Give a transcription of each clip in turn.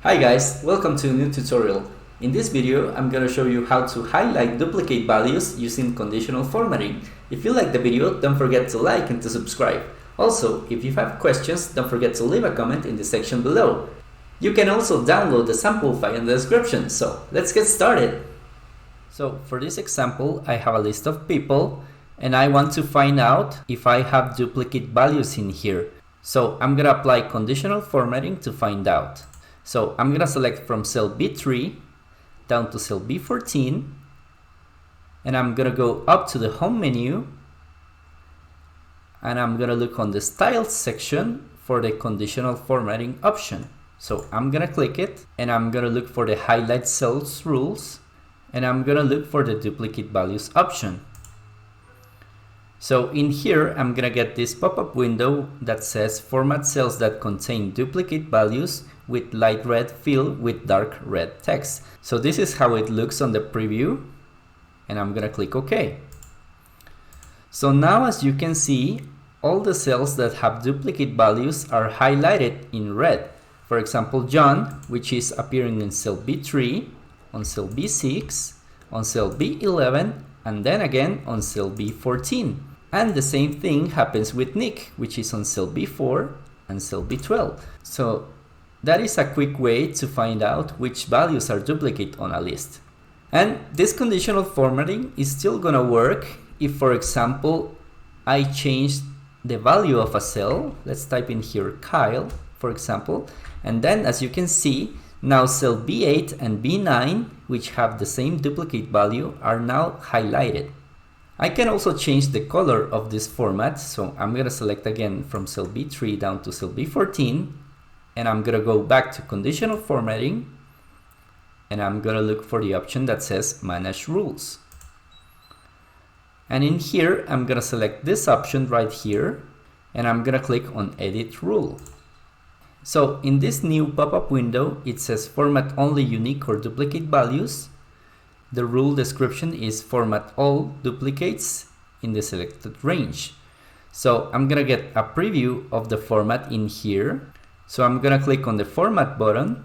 Hi guys, welcome to a new tutorial. In this video, I'm gonna show you how to highlight duplicate values using conditional formatting. If you like the video, don't forget to like and to subscribe. Also, if you have questions, don't forget to leave a comment in the section below. You can also download the sample file in the description, so let's get started. So for this example, I have a list of people and I want to find out if I have duplicate values in here. So I'm gonna apply conditional formatting to find out. So I'm gonna select from cell B3 down to cell B14 and I'm gonna go up to the home menu and I'm gonna look on the styles section for the conditional formatting option. So I'm gonna click it and I'm gonna look for the highlight cells rules and I'm gonna look for the duplicate values option. So in here, I'm gonna get this pop-up window that says format cells that contain duplicate values with light red fill with dark red text. So this is how it looks on the preview and I'm gonna click OK. So now as you can see, all the cells that have duplicate values are highlighted in red. For example, John, which is appearing in cell B3, on cell B6, on cell B11, and then again on cell B14. And the same thing happens with Nick, which is on cell B4 and cell B12. So that is a quick way to find out which values are duplicate on a list. And this conditional formatting is still gonna work if, for example, I change the value of a cell. Let's type in here Kyle, for example. And then as you can see, now cell B8 and B9, which have the same duplicate value, are now highlighted. I can also change the color of this format. So I'm gonna select again from cell B3 down to cell B14. And I'm gonna go back to conditional formatting and I'm gonna look for the option that says manage rules. And in here, I'm gonna select this option right here and I'm gonna click on edit rule. So in this new pop-up window, it says format only unique or duplicate values. The rule description is format all duplicates in the selected range. So I'm gonna get a preview of the format in here. So I'm gonna click on the format button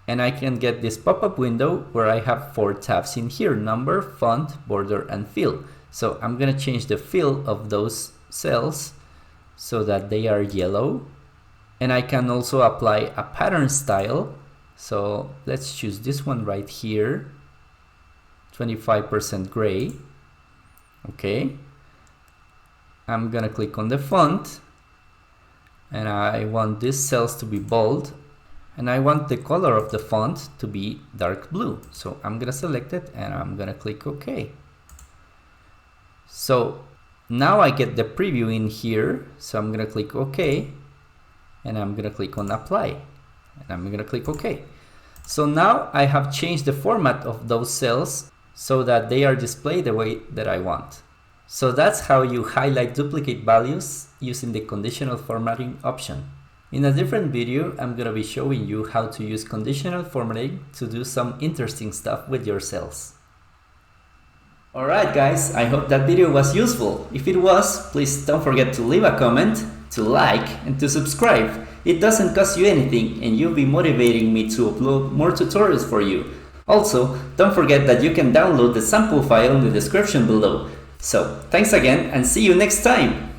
and I can get this pop-up window where I have 4 tabs in here: number, font, border, and fill. So I'm gonna change the fill of those cells so that they are yellow. And I can also apply a pattern style. So let's choose this one right here, 25% gray. Okay. I'm gonna click on the font and I want these cells to be bold and I want the color of the font to be dark blue. So I'm gonna select it and I'm gonna click OK. So now I get the preview in here. So I'm gonna click OK and I'm gonna click on apply and I'm gonna click OK. So now I have changed the format of those cells so that they are displayed the way that I want. So that's how you highlight duplicate values using the conditional formatting option. In a different video, I'm gonna be showing you how to use conditional formatting to do some interesting stuff with your cells. Alright guys, I hope that video was useful. If it was, please don't forget to leave a comment, to like, and to subscribe. It doesn't cost you anything and you'll be motivating me to upload more tutorials for you. Also, don't forget that you can download the sample file in the description below. So, thanks again and see you next time!